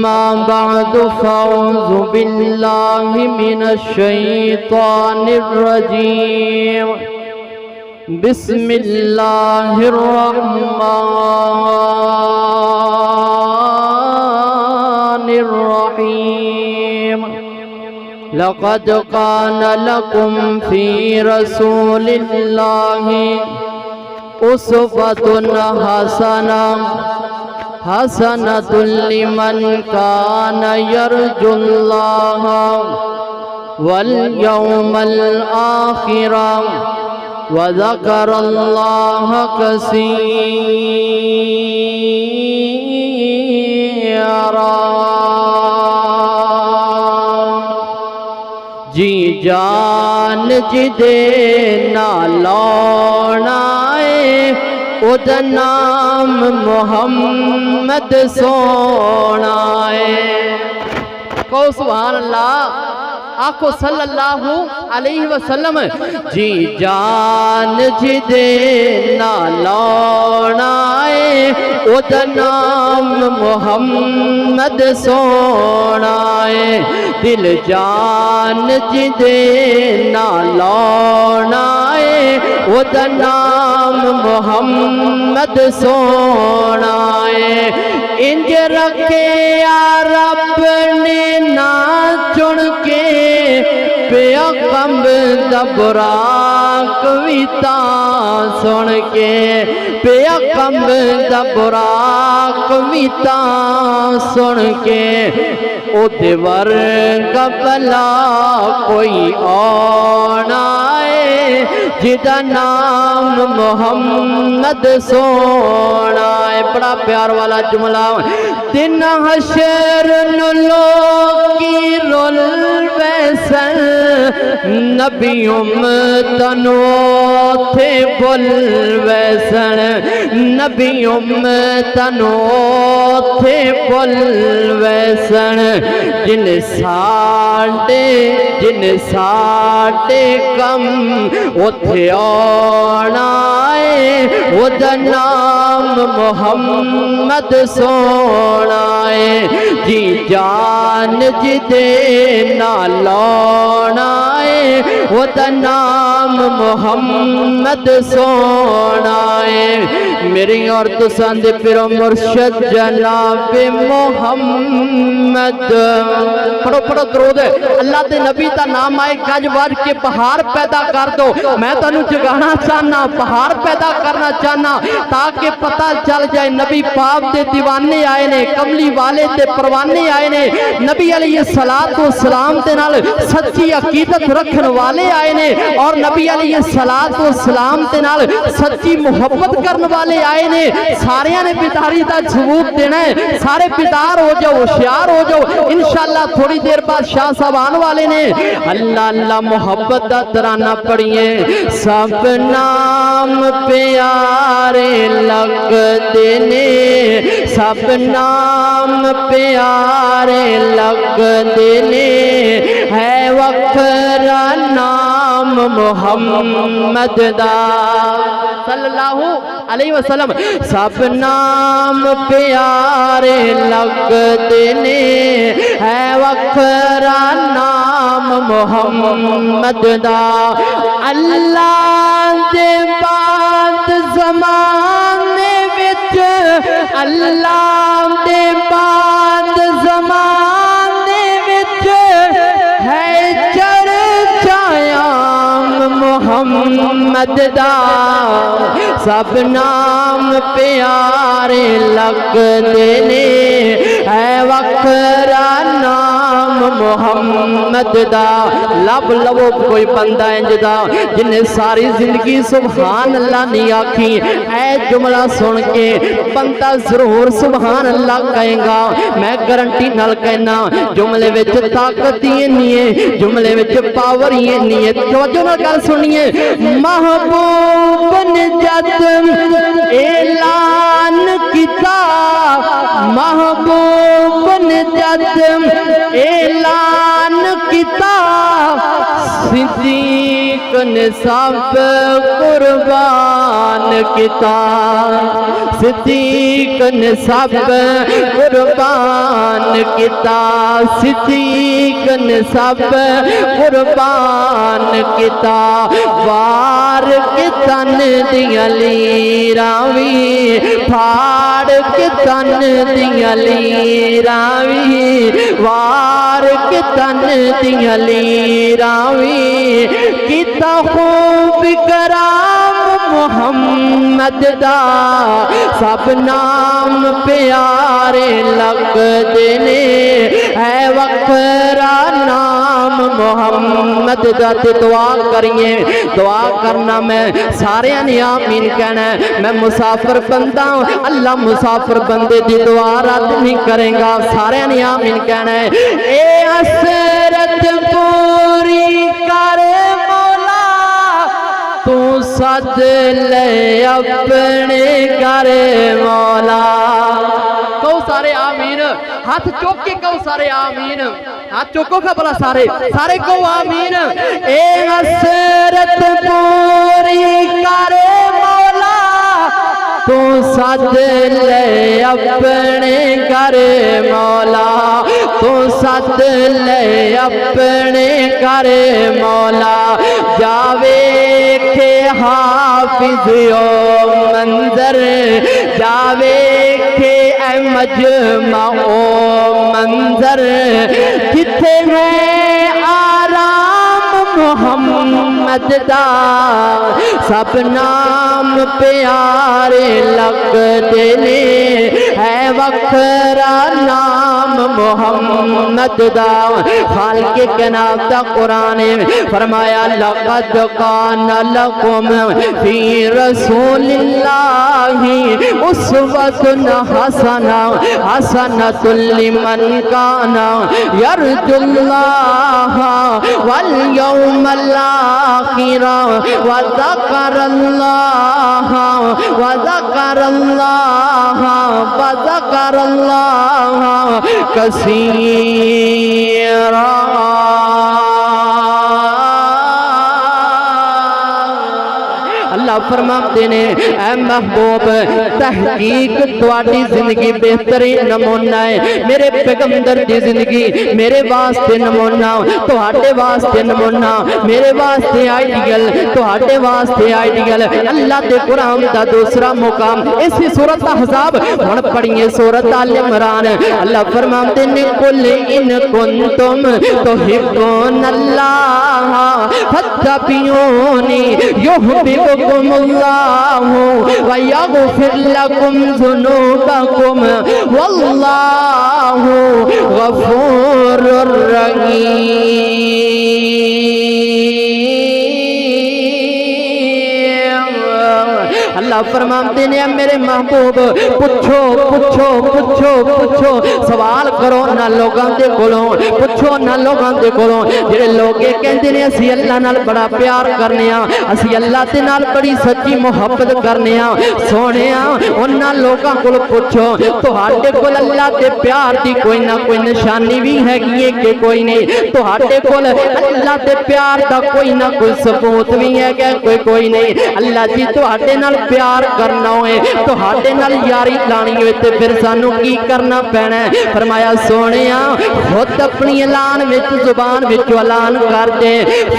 أما بعد فأعوذ بالله من الشيطان الرجيم بسم الله الرحمن الرحيم لقد كان لكم في رسول الله أسوة حسنة لمن كان يرجو الله واليوم الآخر وذكر الله كثيرا جی جان جدے نالونائے اُدا نام محمد سونائے کہو سبحان اللہ آکھو صلی اللہ علیہ وسلم جی جان جدے نالونائے اُدا نام محمد سونائے دل جان جدے نالونائے اُدا نام محمد سونائے انج رکھے یا رب نے نا چن کے پیغمبر دا براق ویتا سن کے پیغمبر دا براق ویتا سن کے او دیور قبلہ کوئی آنائے جدا نام محمد سونائے بڑا پیار والا جملہ دن حشر نلو کی رول ویسن نبی امتنو تھے بل ویسن نبی امتنو تھے بل ویسن جن ساڑے کم اتھے آنائے اُدا نام محمد سونائے جی جان جدے نالونائے اُدا نام محمد سونائے میری اور تساندے پیرو مرشد جناب محمد پڑھو درود ہے اللہ دے نبی تا نام آئے گج وار کے پہاڑ پیدا کر دو میں تنو جگانا چاہنا پہاڑ پیدا کرنا چاہنا تاکہ پتہ چل جائے نبی پاپ دے دیوانے آئے نے کملی والے دے پروانے آئے نے نبی علیہ السلام دے نال سچی عقیدت رکھن والے آئے نے اور نبی علیہ السلام دے نال سچی محبت کرن والے آئے نے ساریاں نے بیداری دا ثبوت دینا ہے سارے بیدار ہو جاؤ ہوشیار ہو جاؤ انشاءاللہ تھوڑی دیر بعد شاہ صاحب آنے والے نے اللہ اللہ محبت دا ترانہ پڑھئے سب نام پیارے لگ دینے سب نام پیارے لگ دینے ہے وکھرا نام محمد دا صلی اللہ علیہ وسلم سب نام پیارے لگ دینے ہے وکھرا نام محمد دا اللہ دے بعد زمانے وچ اللہ دے بعد زمانے وچ ہے چرچایام محمد دا سب نام پیارے لگ دینے ہے وکھرا نام محمد دا لب لبو کوئی بندہ انجدا جنہیں ساری زندگی سبحان اللہ نہیں آکھی اے جملہ سن کے بندہ ضرور سبحان اللہ کہیں گا میں گارنٹی نال کہنا جملے وچ طاقت ہی نہیں ہے جملے وچ پاور ہی نہیں ہے توجہ نال گل سنیے محبوب نے جد اعلان کیتا محبوب نے جد اعلان کیتا صدیق ने सब कुर्बान किता सिद्दीक ने सब कुर्बान किता सिद्दीक ने सब कुर्बान किता वार के तन दियां लीरां वी फाड़ के तन दियां लीरां वी वार के तन दियां लीरां वी किता खूब कराम मुहम्मद दा सब नाम प्यारे लगदे ने है वखरा नाम मुहम्मद दा ते दुआ करिए दुआ करना मैं सारे ने आमीन कहना मैं मुसाफिर बंदा अल्लाह मुसाफिर बंदे दी दुआ रद्द नहीं करेगा सारे ने आमीन कहना है ए हसरत पूरी करे मौला तू सद ले अपने करे मौला कहो सारे आमीन हाथ चौक के कहो सारे आमीन हाथ चौको का बोला सारे सारे को आमीन ए हसरत पूरी करे मौला तू सद ले अपने करे मौला तू सद ले अपने करे मौला जावे के हाफिज ओ मंजर जावे के मजमा ओ मंजर किथे है आराम मुहम्मद दा सब नाम प्यारे लगदे ने है वखरा नाम मुहम्मद दा खालिक़े कायनात दा कुरान फरमाया लक़द काना लकुम फी रसूलिल्लाहि उस्वतुन हसना हसनतुल लिमन काना यरजुल्लाह वल यौमल आखिर व ज़करल्लाह कसीरा अल्लाह फरमाते ने ऐ महबूब तहकीक तुहाडी जिंदगी बेहतरीन नमूना है मेरे पैगंबर दी जिंदगी मेरे वास्ते नमूना तुहाडे वास्ते नमूना मेरे वास्ते आइडियल तुहाडे वास्ते आइडियल अल्लाह दे कुरान दा दूसरा मुकाम इसी सूरत अहज़ाब हुण पढ़िए सूरत आल इमरान अल्लाह फरमाते ने कुल इन कुंतुम तुहिब्बुनल्लाह फत्तबिऊनी युहिब्बुकुमुल्लाहु व यगफिर लकुम ज़ुनूबकुम वल्लाहु गफूरुर रहीम अल्लाह फरमाते ने मेरे महबूब पूछो पूछो पूछो पूछो सवाल करो ना लोगों के कोलों पूछो ना लोगों के कोलों जेड़े लोग कहते ने असी अल्लाह नाल बड़ा प्यार करने असी अल्लाह दे नाल बड़ी सच्ची मोहब्बत करने सोने उन्हां लोगों को पूछो तुहाडे कोल अल्लाह दे प्यार दी कोई ना कोई निशानी भी हैगी है कि कोई नहीं तुहाडे कोल अल्लाह दे प्यार दा कोई ना कोई सबूत भी है कि कोई नहीं अल्लाह जी तुहाडे नाल प्यार करना है तुहाडे नाल यारी लानी है ते फिर सानू की करना पैना है फरमाया सोनिया खुद अपनी ऐलान विच जुबान विच ऐलान कर दे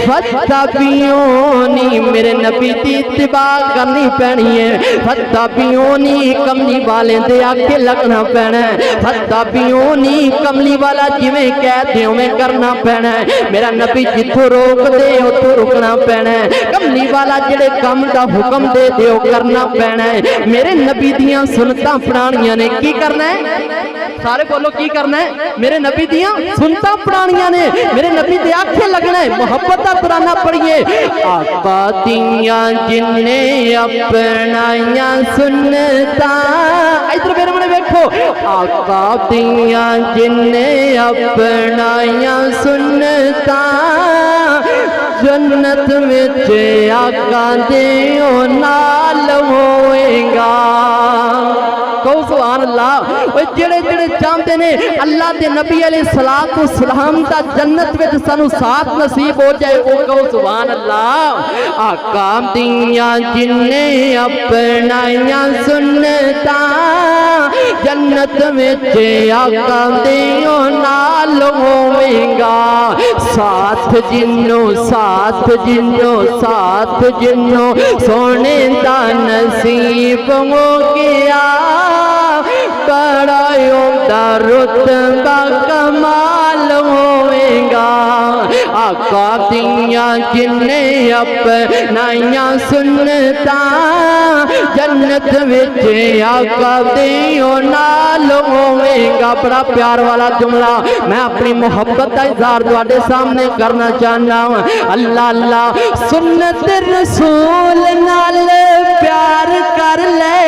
फत्तबिऊनी मेरे नबी दी इत्तिबा करनी पैनी है फत्तबिऊनी कमली वाले दे आगे लगना पैना है फत्तबिऊनी कमली वाला जिवें कह दे उवें करना पैना है मेरा नबी जिथों रोक दे उथों रुकना पैना है कमली वाला जेड़े काम दा हुक्म दे दे करना पैना है मेरे नबी दियां सुनतां पढ़ाणियां ने की करना है सारे बोलो की करना है मेरे नबी दियां सुनतां पढ़ाणियां ने मेरे नबी दे आखे लगना है मोहब्बत दा कुराना पढ़िए आका दियां जिन्ने अपनाइयां सुनतां इधर मेरे मन देखो आका दियां जिन्ने अपनाइयां सुनतां जन्नत विच आका दे नाल होएगा कहो सुभान अल्लाह जेड़े जेड़े फिर चाहते ने अल्लाह दे नबी अलैहिस्सलातु सलाम दा जन्नत विच सानू साथ नसीब हो जाए। ओ कहो सुभान अल्लाह। आका दियां जिन्ने अपनाइयां सुन्नता जन्नत विच आका दियों नाल होवेगा। साथ जिन्नो साथ जिन्नो साथ जिन्नो सोने दा नसीब हो गया। करायों दा रुतबा कमाल होवेगा। आका दियां जिन्ने अपनाइयां सुन्नता जन्नत विच आका दियों नाल होवेगा। बड़ा प्यार वाला जुमला मैं अपनी मोहब्बत का इजहार तुहाडे सामने करना चाहना हूं। अल्लाह अल्लाह सुन्नत रसूल नाल प्यार कर ले,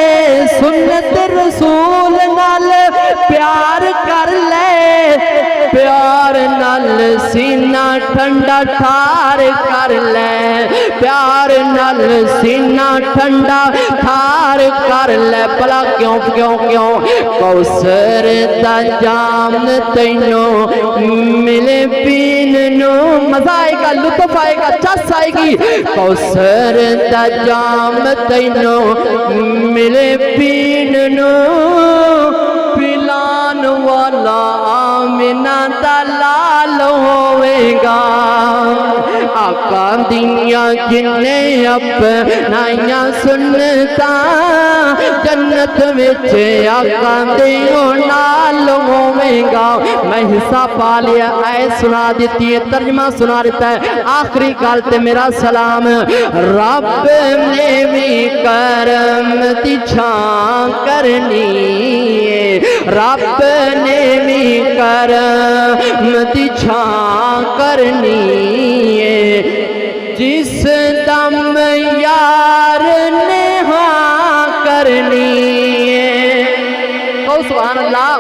सुन्नत रसूल नाल प्यार कर ले। प्यार नाल सीना ठंडा ठार कर ले, प्यार नाल सीना ठंडा ठार कर ले। भला क्यों क्यों क्यों? कौसर दा जाम तैनों मिले पीन नो मजा आएगा, लुत्फ आएगा, चस आएगी। कौसर दा जाम तैनों मिले पीन नो पिलान वाला आमिना दा लाल होवेगा। आका दियां जिन्ने अपनाइयां सुन्नता जन्नत विच आका दियों नाल होवेगा। मैं हिस्सा पा लिया, आए सुना देती है, तर्जमा सुना देता है। आखिरी गल ते मेरा सलाम। रब ने भी करम दी छां करनी है, रब ने भी करम दी छां करनी है। जिस दम यार ने हाँ करनी है। कहो सुभान अल्लाह,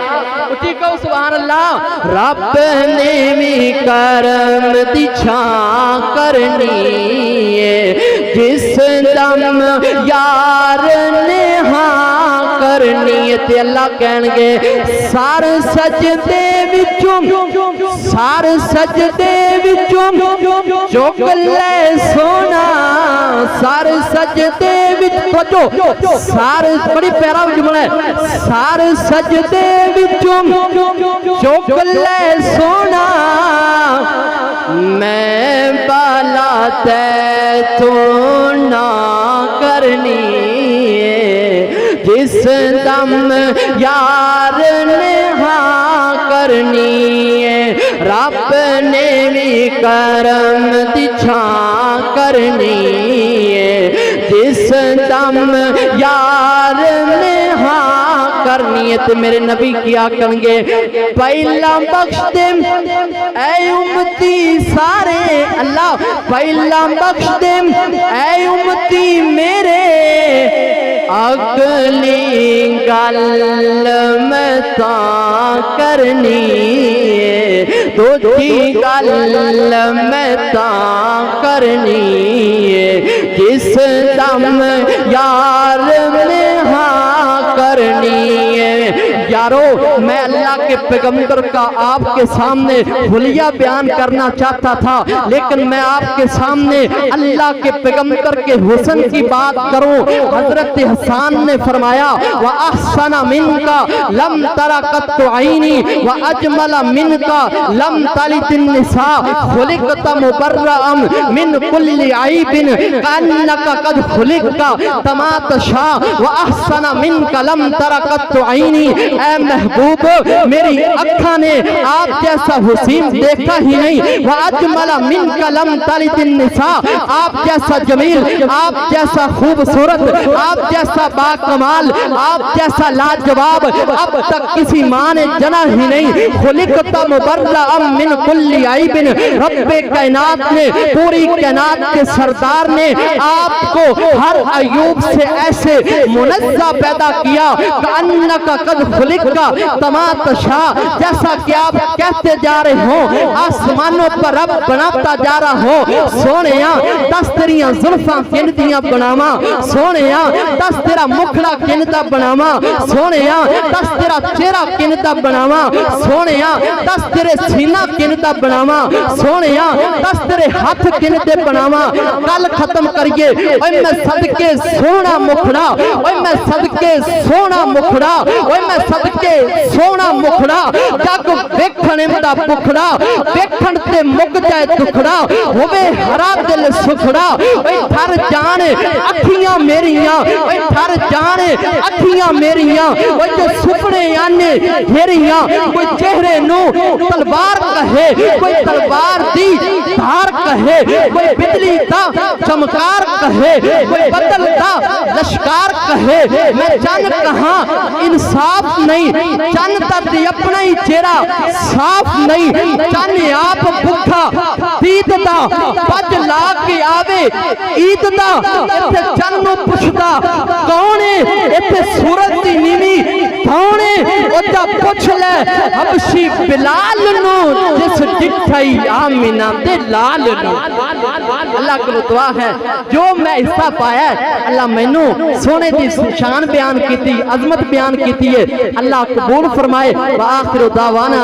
उठी कहो सुभान अल्लाह। रब ने भी करम दी छां करनी है। जिस दम यार ने हाँ करनी है ते अल्लाह कहणगे सार सजदे विचों, सार सजदे विचों चुक ले सोना। सार सजदे विच पहुंचो, सार बड़ी प्यारा जुमला है। सार सजदे विचों चुक ले सोना। मैं बाला तै तो ना करनी है। जिस दम यार ने हाँ करनी है। रब ने भी करम दी छां करनी है। जिस दम यार ने हाँ करनी है। तो मेरे नबी क्या करेंगे? पहला बख्श दे ऐ उम्मती सारे, अल्लाह पहला बख्श दे ऐ उम्मती मेरे। अगली गल मैं तां करनी है, दूजी गल मैं तां करनी है। जिस दम यार ने हाँ करनी है। यारो मैं अल्लाह के पैगंबर का आपके सामने हुलिया बयान करना चाहता था, लेकिन मैं आपके सामने अल्लाह के पैगंबर के हुस्न की बात करूं। हजरत हसन ने फरमाया व अहसना मिनका लम तरा कत्तु आईनी व अजमला मिनका लम तलितिन निसा खुलिकत मुबर्रअम मिन कुल्ली आइबिन कन्नका कद खुलिका तमा तशा व अहसना मिनका लम तरा कत्तु आईनी। ऐ महबूब मेरी अखा ने आप जैसा हुसीन देखा ही नहीं। व अजमला मिनका लम तलितिन निसा, आप जैसा जमील, आप जैसा खूबसूरत, आप जैसा बाकमाल, आप जैसा लाजवाब अब तक किसी माँ ने जना ही नहीं। खुलिकत मुबर्रअम मिन कुल्ली आइबिन, रब्बे कायनात ने, पूरी कायनात के सरदार ने आपको हर अयूब से ऐसे मुनज़्ज़ा पैदा किया। अन्नका कद खुलिका तमा तशा बादशाह, जैसा कि आप कहते जा रहे हो आसमानों पर रब बनाता जा रहा हो। सोनिया दस तेरियां जुल्फां किनदियां बनावा, सोनिया दस तेरा मुखड़ा किनदा बनावा, सोनिया दस तेरा चेहरा किनदा बनावा, सोनिया दस तेरे सीना किनदा बनावा, सोनिया दस तेरे हाथ किनदे बनावा। कल खत्म करिए। ओए मैं सदके सोना मुखड़ा, ओए मैं सदके सोना मुखड़ा, ओए मैं सदके सोना मुखड़ा, जग वेखण दा भुखड़ा, वेखण ते मुक जाए दुखड़ा, होवे हरा दिल सुखड़ा। ओए ठर जान अखियां मेरियां, ओए ठर जान अखियां मेरियां, ओए जो सुपने आने घेरियां। कोई चेहरे नू तलवार कहे, कोई तलवार दी धार कहे, कोई बिजली दा चमकार कहे, कोई बदल दा लश्कार कहे। मैं चन कहां इंसाफ नहीं, चन दी अपना ही चेहरा साफ नहीं। चन आप भुखा दीद दा पज ला के आवे ईद दा, इत्थे चन नू पुछदा कौन है, इत्थे सूरज दी नीवी कौन है, ओदा पुछ ले हबशी बिलाल नू जिस डिठाई आमिना दे लाल नू। अल्लाह को दुआ है जो मैं हिस्सा पाया अल्लाह मैनू सोने दी शान बयान की, अजमत बयान की है, अल्लाह कबूल फरमाए। व आखिर दावाना